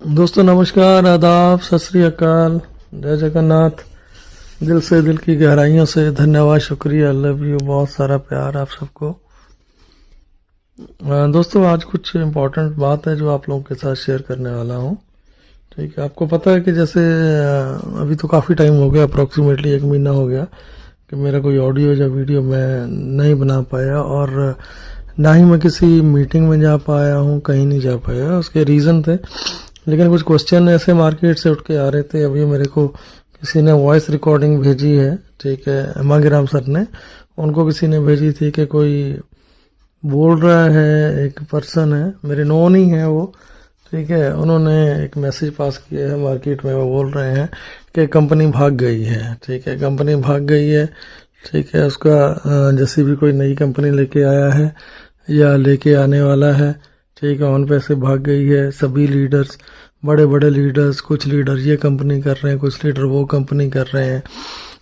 दोस्तों नमस्कार, आदाब, सत श्री अकाल, जय जगन्नाथ। दिल से, दिल की गहराइयों से धन्यवाद, शुक्रिया, लव यू, बहुत सारा प्यार आप सबको। दोस्तों आज कुछ इम्पोर्टेंट बात है जो आप लोगों के साथ शेयर करने वाला हूँ। ठीक है, आपको पता है कि जैसे अभी तो काफ़ी टाइम हो गया, अप्रॉक्सीमेटली 1 महीना हो गया कि मेरा कोई ऑडियो या वीडियो मैं नहीं बना पाया, और ना ही मैं किसी मीटिंग में जा पाया हूँ, कहीं नहीं जा पाया। उसके रीज़न थे, लेकिन कुछ क्वेश्चन ऐसे मार्केट से उठ के आ रहे थे। अभी मेरे को किसी ने वॉइस रिकॉर्डिंग भेजी है, ठीक है, मांगीराम सर ने, उनको किसी ने भेजी थी कि कोई बोल रहा है, एक पर्सन है, मेरे नोन ही है वो, ठीक है, उन्होंने एक मैसेज पास किया है मार्केट में। वो बोल रहे हैं कि कंपनी भाग गई है, ठीक है, कंपनी भाग गई है, ठीक है, उसका जैसे भी कोई नई कंपनी लेके आया है या लेके आने वाला है, ठीक है, ऑन पैसे भाग गई है। सभी लीडर्स, बड़े बड़े लीडर्स, कुछ लीडर ये कंपनी कर रहे हैं, कुछ लीडर वो कंपनी कर रहे हैं,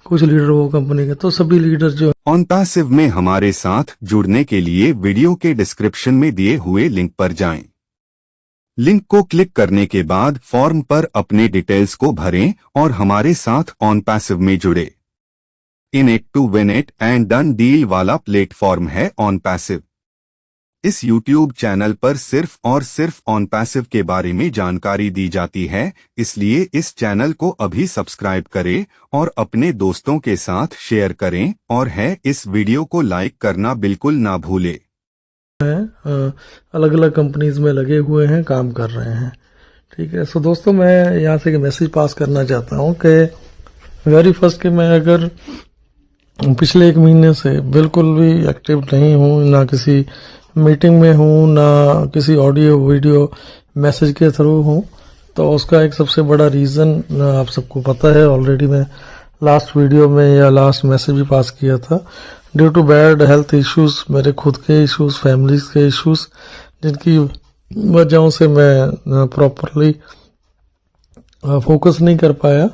कुछ लीडर वो कंपनी के, तो सभी लीडर जो ऑन पैसिव में हमारे साथ जुड़ने के लिए वीडियो के डिस्क्रिप्शन में दिए हुए लिंक पर जाएं। लिंक को क्लिक करने के बाद फॉर्म पर अपने डिटेल्स को भरें और हमारे साथ ऑन पैसिव में जुड़े। In it to win it and done deal वाला प्लेटफॉर्म है ऑन पैसिव। इस YouTube चैनल पर सिर्फ और सिर्फ ऑन पैसिव के बारे में जानकारी दी जाती है, इसलिए इस चैनल को अभी सब्सक्राइब करें और अपने दोस्तों के साथ शेयर करें, और इस वीडियो को लाइक करना बिल्कुल ना भूलें। अलग अलग कंपनीज में लगे हुए हैं, काम कर रहे हैं, ठीक है। सो दोस्तों मैं यहाँ से मैसेज पास करना चाहता हूँ कि वेरी फर्स्ट कि मैं अगर पिछले 1 महीने से बिल्कुल भी एक्टिव नहीं हूँ, ना किसी मीटिंग में हूँ, ना किसी ऑडियो वीडियो मैसेज के थ्रू हूँ, तो उसका एक सबसे बड़ा रीज़न आप सबको पता है। ऑलरेडी मैं लास्ट वीडियो में या लास्ट मैसेज भी पास किया था। Due to bad health issues, मेरे खुद के इश्यूज, फैमिलीज के इश्यूज, जिनकी वजहों से मैं प्रॉपरली फोकस नहीं कर पाया,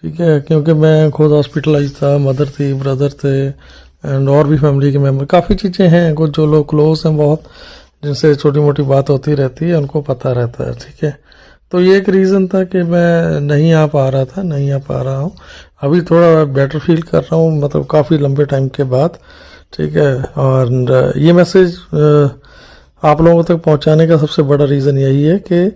ठीक है, क्योंकि मैं खुद हॉस्पिटलाइज था, मदर थी, ब्रदर थे, एंड और भी फैमिली के मेंबर, काफ़ी चीज़ें हैं, कुछ जो लोग क्लोज हैं बहुत, जिनसे छोटी मोटी बात होती रहती है, उनको पता रहता है, ठीक है। तो ये एक रीज़न था कि मैं नहीं आ पा रहा था, नहीं आ पा रहा हूँ। अभी थोड़ा बेटर फील कर रहा हूँ, मतलब काफ़ी लंबे टाइम के बाद, ठीक है। और ये मैसेज आप लोगों तक पहुँचाने का सबसे बड़ा रीज़न यही है कि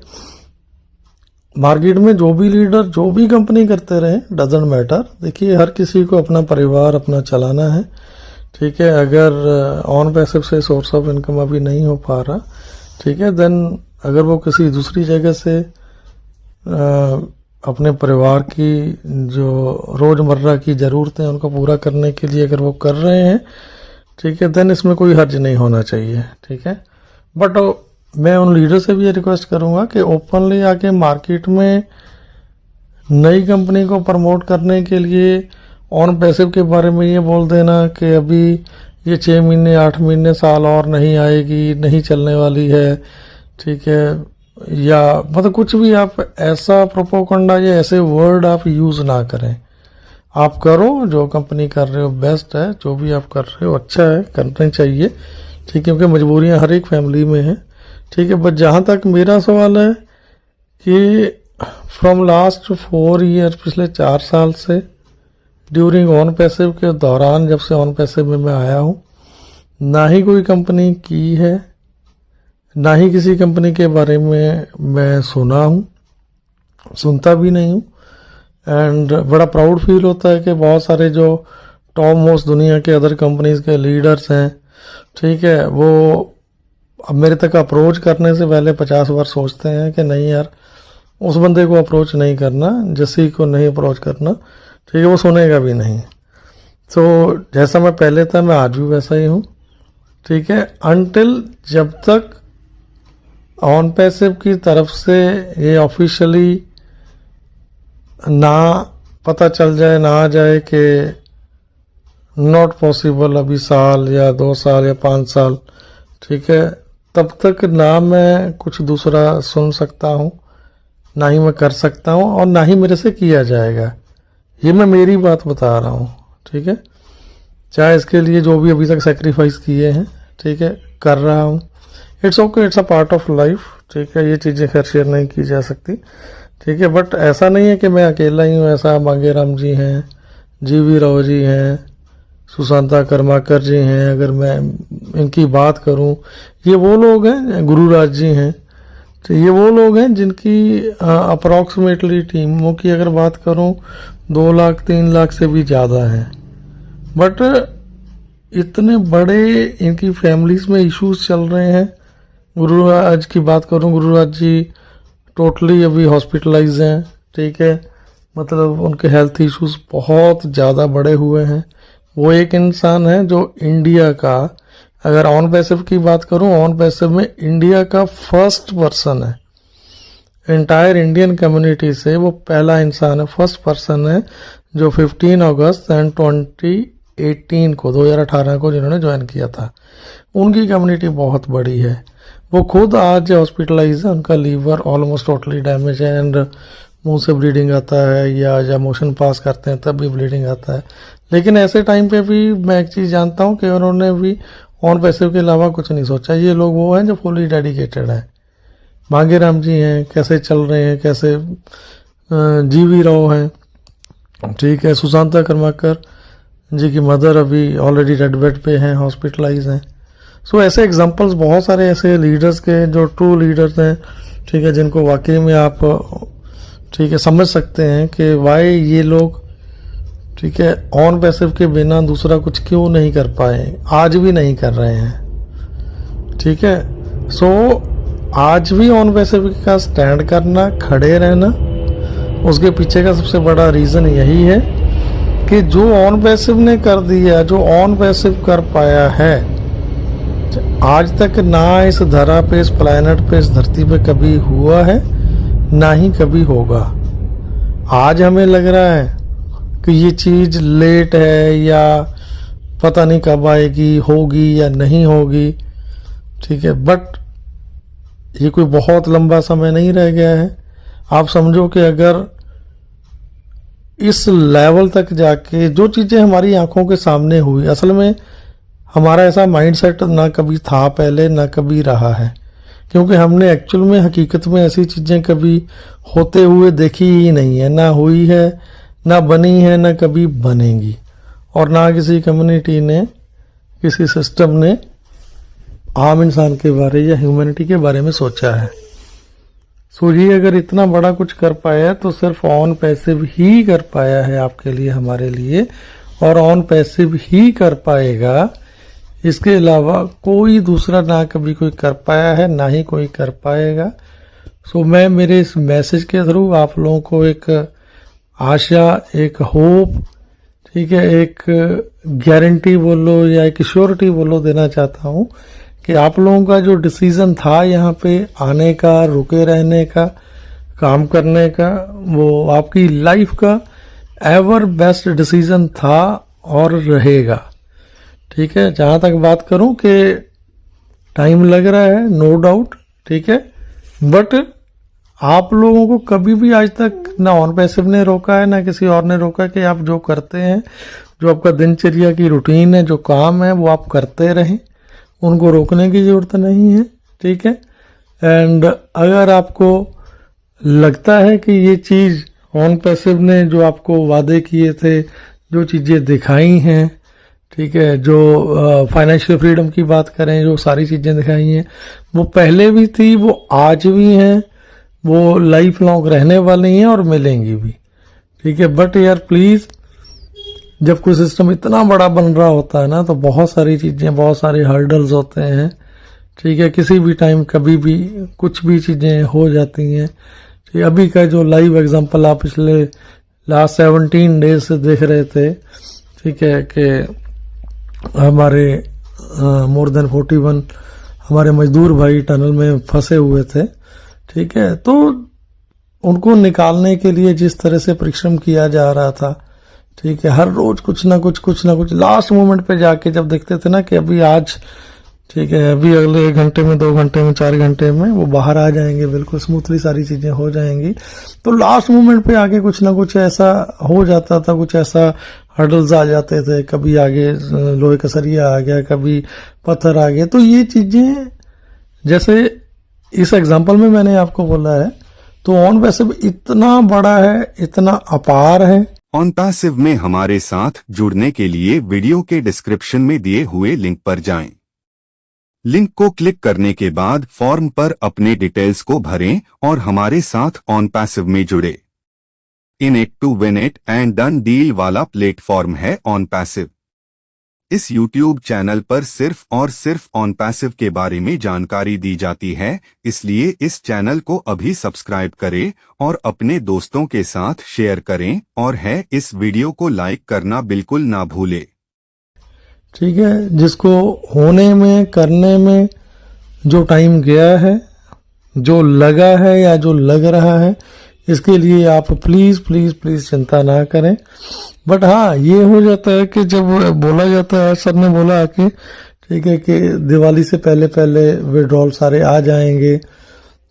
मार्केट में जो भी लीडर जो भी कंपनी करते रहे, डजेंट मैटर। देखिए, हर किसी को अपना परिवार अपना चलाना है, ठीक है। अगर ऑन पैसिव से सोर्स ऑफ इनकम अभी नहीं हो पा रहा, ठीक है, देन अगर वो किसी दूसरी जगह से अपने परिवार की जो रोज़मर्रा की ज़रूरतें उनको पूरा करने के लिए अगर वो कर रहे हैं, ठीक है, देन इसमें कोई हर्ज नहीं होना चाहिए, ठीक है। बट मैं उन लीडर से भी ये रिक्वेस्ट करूंगा कि ओपनली आके मार्केट में नई कंपनी को प्रमोट करने के लिए ऑन पैसिव के बारे में ये बोल देना कि अभी ये 6 महीने, 8 महीने, साल और नहीं आएगी, नहीं चलने वाली है, ठीक है, या मतलब कुछ भी आप ऐसा प्रोपोगंडा या ऐसे वर्ड आप यूज़ ना करें। आप करो, जो कंपनी कर रहे हो बेस्ट है, जो भी आप कर रहे हो अच्छा है, करना चाहिए, ठीक है, क्योंकि मजबूरियां हर एक फैमिली में है, ठीक है। बट जहाँ तक मेरा सवाल है कि फ्रॉम लास्ट 4 ईयर, पिछले 4 साल से ड्यूरिंग ऑन पैसिव के दौरान, जब से ऑन पैसिव में मैं आया हूँ, ना ही कोई कंपनी की है, ना ही किसी कंपनी के बारे में मैं सुना हूँ, सुनता भी नहीं हूँ। एंड बड़ा प्राउड फील होता है कि बहुत सारे जो टॉप मोस्ट दुनिया के अदर कंपनीज के लीडर्स हैं, ठीक है, वो अब मेरे तक अप्रोच करने से पहले 50 बार सोचते हैं कि नहीं यार, उस बंदे को अप्रोच नहीं करना, जैसे को नहीं अप्रोच करना, ठीक है, वो सुनेगा भी नहीं। तो जैसा मैं पहले था, मैं आज भी वैसा ही हूँ, ठीक है, अनटिल जब तक ऑन पैसिव की तरफ से ये ऑफिशियली ना पता चल जाए, ना आ जाए कि नॉट पॉसिबल अभी साल या 2 साल या 5 साल, ठीक है, तब तक ना मैं कुछ दूसरा सुन सकता हूँ, ना ही मैं कर सकता हूँ और ना ही मेरे से किया जाएगा। ये मैं मेरी बात बता रहा हूँ, ठीक है। चाहे इसके लिए जो भी अभी तक सेक्रीफाइस किए हैं, ठीक है, कर रहा हूँ। It's okay, it's a part of life, ठीक है। ये चीज़ें खैर शेयर नहीं की जा सकती, ठीक है। बट ऐसा नहीं है कि मैं अकेला ही हूँ। ऐसा मांगेराम जी हैं, जीवी राव जी हैं, सुशांता कर्माकर जी हैं। अगर मैं इनकी बात करूं, ये वो लोग हैं, गुरुराज जी हैं, तो ये वो लोग हैं जिनकी अप्रॉक्सीमेटली टीमों की अगर बात करूं 2 लाख 3 लाख से भी ज़्यादा है। बट इतने बड़े इनकी फैमिलीज में इश्यूज चल रहे हैं। गुरुराज की बात करूं, गुरुराज जी टोटली अभी हॉस्पिटलाइज हैं, ठीक है। मतलब उनके हेल्थ इश्यूज बहुत ज़्यादा बड़े हुए हैं। वो एक इंसान है जो इंडिया का, अगर ऑन पैसिव की बात करूं, ऑन पैसिव में इंडिया का फर्स्ट पर्सन है। इंटायर इंडियन कम्युनिटी से वो पहला इंसान है, फर्स्ट पर्सन है जो 15 अगस्त एंड 2018 को जिन्होंने ज्वाइन किया था। उनकी कम्युनिटी बहुत बड़ी है। वो खुद आज हॉस्पिटलाइज है, उनका लीवर ऑलमोस्ट टोटली डैमेज है एंड मुंह से ब्लीडिंग आता है, या मोशन पास करते हैं तब भी ब्लीडिंग आता है। लेकिन ऐसे टाइम पे भी मैं एक चीज़ जानता हूँ कि उन्होंने भी ऑन पैसिव के अलावा कुछ नहीं सोचा। ये लोग वो हैं जो फुली डेडिकेटेड हैं। मांगेराम जी हैं, कैसे चल रहे हैं, कैसे जीवी राव हैं, ठीक है। सुशांता कर्माकर जी की मदर अभी ऑलरेडी डेड बेड पे हैं, हॉस्पिटलाइज हैं। सो ऐसे एग्जांपल्स बहुत सारे ऐसे लीडर्स के जो ट्रू लीडर्स हैं, ठीक है, जिनको वाकई में आप, ठीक है, समझ सकते हैं कि वाई ये लोग, ठीक है, ऑन पैसिव के बिना दूसरा कुछ क्यों नहीं कर पाए, आज भी नहीं कर रहे हैं, ठीक है। सो आज भी ऑन पैसिव का स्टैंड करना, खड़े रहना, उसके पीछे का सबसे बड़ा रीज़न यही है कि जो ऑन पैसिव ने कर दिया, जो ऑन पैसिव कर पाया है, आज तक ना इस धरा पे, इस प्लैनेट पे, इस धरती पे कभी हुआ है, ना ही कभी होगा। आज हमें लग रहा है कि ये चीज़ लेट है या पता नहीं कब आएगी, होगी या नहीं होगी, ठीक है। बट ये कोई बहुत लंबा समय नहीं रह गया है। आप समझो कि अगर इस लेवल तक जाके जो चीज़ें हमारी आंखों के सामने हुई, असल में हमारा ऐसा माइंडसेट ना कभी था पहले, ना कभी रहा है, क्योंकि हमने एक्चुअल में हकीकत में ऐसी चीज़ें कभी होते हुए देखी ही नहीं है, ना हुई है, ना बनी है, ना कभी बनेगी, और ना किसी कम्युनिटी ने, किसी सिस्टम ने आम इंसान के बारे या ह्यूमैनिटी के बारे में सोचा है। सो ये अगर इतना बड़ा कुछ कर पाया तो सिर्फ ऑन पैसिव ही कर पाया है आपके लिए, हमारे लिए, और ऑन पैसिव ही कर पाएगा। इसके अलावा कोई दूसरा ना कभी कोई कर पाया है, ना ही कोई कर पाएगा। सो मैं मेरे इस मैसेज के थ्रू आप लोगों को एक आशा, एक होप, ठीक है, एक गारंटी बोलो या एक श्योरिटी बोलो देना चाहता हूँ कि आप लोगों का जो डिसीजन था यहाँ पे आने का, रुके रहने का, काम करने का, वो आपकी लाइफ का एवर बेस्ट डिसीजन था और रहेगा, ठीक है। जहाँ तक बात करूँ कि टाइम लग रहा है, नो डाउट, ठीक है, बट आप लोगों को कभी भी आज तक ना ऑन पैसिव ने रोका है, ना किसी और ने रोका कि आप जो करते हैं, जो आपका दिनचर्या की रूटीन है, जो काम है, वो आप करते रहें। उनको रोकने की ज़रूरत नहीं है, ठीक है। एंड अगर आपको लगता है कि ये चीज़ ऑन पैसिव ने जो आपको वादे किए थे, जो चीज़ें दिखाई हैं, ठीक है, जो फाइनेंशियल फ्रीडम की बात करें, जो सारी चीज़ें दिखाई हैं, वो पहले भी थी, वो आज भी हैं, वो लाइफ लॉन्ग रहने वाली हैं और मिलेंगी भी, ठीक है। बट यार प्लीज़, जब कोई सिस्टम इतना बड़ा बन रहा होता है ना, तो बहुत सारी चीज़ें, बहुत सारे हर्डल्स होते हैं, ठीक है। किसी भी टाइम कभी भी कुछ भी चीज़ें हो जाती हैं, ठीक। अभी का जो लाइव एग्जांपल आप पिछले लास्ट 17 डेज से देख रहे थे, ठीक है, कि हमारे मोर देन 41 हमारे मजदूर भाई टनल में फंसे हुए थे, ठीक है। तो उनको निकालने के लिए जिस तरह से परिश्रम किया जा रहा था, ठीक है, हर रोज कुछ ना कुछ लास्ट मोमेंट पे जाके जब देखते थे ना कि अभी आज, ठीक है। अभी अगले 1 घंटे में, 2 घंटे में, 4 घंटे में वो बाहर आ जाएंगे, बिल्कुल स्मूथली सारी चीजें हो जाएंगी। तो लास्ट मोमेंट पे आके कुछ ना कुछ ऐसा हो जाता था, कुछ ऐसा हर्डल्स आ जाते थे, कभी आगे लोहे का सरिया आ गया, कभी पत्थर आ गया। तो ये चीजें जैसे इस एग्जाम्पल में मैंने आपको बोला है, तो ऑन पैसिव इतना बड़ा है, इतना अपार है। ऑन पैसिव में हमारे साथ जुड़ने के लिए वीडियो के डिस्क्रिप्शन में दिए हुए लिंक पर जाएं। लिंक को क्लिक करने के बाद फॉर्म पर अपने डिटेल्स को भरें और हमारे साथ ऑन पैसिव में जुड़े। In it to win it and done deal वाला प्लेटफॉर्म है ऑन पैसिव। इस YouTube चैनल पर सिर्फ और सिर्फ ऑन पैसिव के बारे में जानकारी दी जाती है, इसलिए इस चैनल को अभी सब्सक्राइब करें और अपने दोस्तों के साथ शेयर करें, और है इस वीडियो को लाइक करना बिल्कुल ना भूले। ठीक है। जिसको होने में, करने में जो टाइम गया है, जो लगा है या जो लग रहा है, इसके लिए आप प्लीज प्लीज प्लीज चिंता ना करें। बट हाँ, ये हो जाता है कि जब बोला जाता है, सर ने बोला कि ठीक है कि दिवाली से पहले पहले विड्रॉल सारे आ जाएंगे,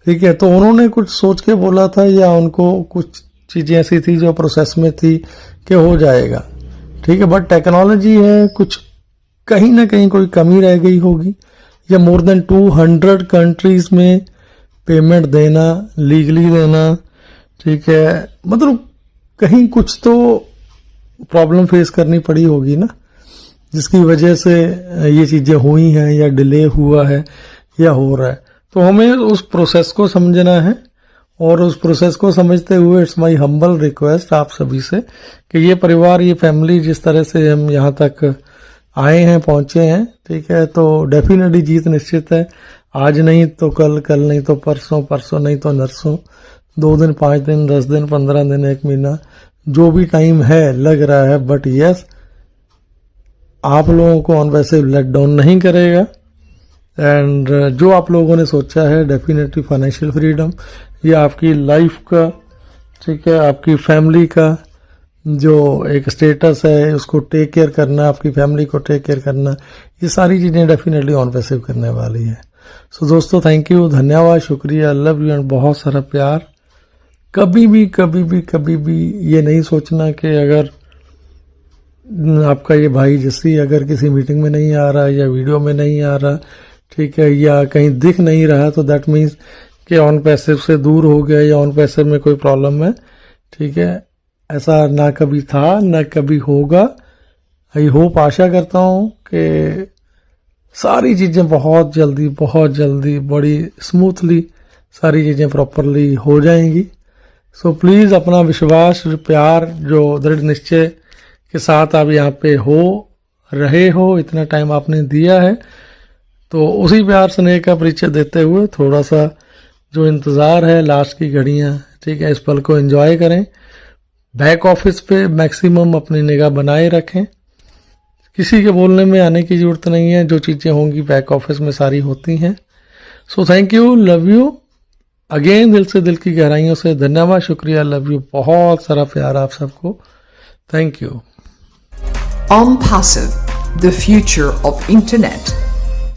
ठीक है, तो उन्होंने कुछ सोच के बोला था या उनको कुछ चीजें ऐसी थी जो प्रोसेस में थी कि हो जाएगा, ठीक है। बट टेक्नोलॉजी है, कुछ कहीं ना कहीं कोई कमी रह गई होगी, या मोर देन 200 कंट्रीज में पेमेंट देना, लीगली देना, ठीक है, मतलब कहीं कुछ तो प्रॉब्लम फेस करनी पड़ी होगी ना, जिसकी वजह से ये चीजें हुई हैं या डिले हुआ है या हो रहा है। तो हमें उस प्रोसेस को समझना है, और उस प्रोसेस को समझते हुए इट्स माय हम्बल रिक्वेस्ट आप सभी से कि ये परिवार, ये फैमिली जिस तरह से हम यहाँ तक आए हैं, पहुंचे हैं, ठीक है, तो डेफिनेटली जीत निश्चित है। आज नहीं तो कल, कल नहीं तो परसों, परसों नहीं तो नरसों, 2 दिन, 5 दिन, 10 दिन, 15 दिन, 1 महीना, जो भी टाइम है लग रहा है। बट यस, आप लोगों को ऑन पैसिव लेट डाउन नहीं करेगा। एंड जो आप लोगों ने सोचा है, डेफिनेटली फाइनेंशियल फ्रीडम, ये आपकी लाइफ का, ठीक है, आपकी फैमिली का जो एक स्टेटस है, उसको टेक केयर करना, आपकी फैमिली को टेक केयर करना, ये सारी चीजें डेफिनेटली ऑन पैसिव करने वाली है। सो दोस्तों, थैंक यू, धन्यवाद, शुक्रिया, लव यू एंड बहुत सारा प्यार। कभी भी ये नहीं सोचना कि अगर आपका ये भाई जैसी अगर किसी मीटिंग में नहीं आ रहा या वीडियो में नहीं आ रहा, ठीक है, या कहीं दिख नहीं रहा, तो दैट मीन्स कि ऑन पैसिव से दूर हो गया या ऑन पैसिव में कोई प्रॉब्लम है, ठीक है। ऐसा ना कभी था, ना कभी होगा। आई होप, आशा करता हूं कि सारी चीजें बहुत जल्दी बड़ी स्मूथली सारी चीजें प्रॉपरली हो जाएंगी। सो प्लीज अपना विश्वास, प्यार, जो दृढ़ निश्चय के साथ आप यहाँ पे रहे हो, इतना टाइम आपने दिया है, तो उसी प्यार स्नेह का परिचय देते हुए थोड़ा सा जो इंतजार है, लास्ट की घड़ियां, ठीक है, इस पल को एंजॉय करें। बैक ऑफिस पे मैक्सिमम अपनी निगाह बनाए रखें, किसी के बोलने में आने की जरूरत नहीं है, जो चीजें होंगी बैक ऑफिस में सारी होती हैं। So thank you, love you again, दिल से, दिल की गहराइयों से धन्यवाद, शुक्रिया, लव यू, बहुत सारा प्यार आप सबको, thank you. On Passive, the future of internet.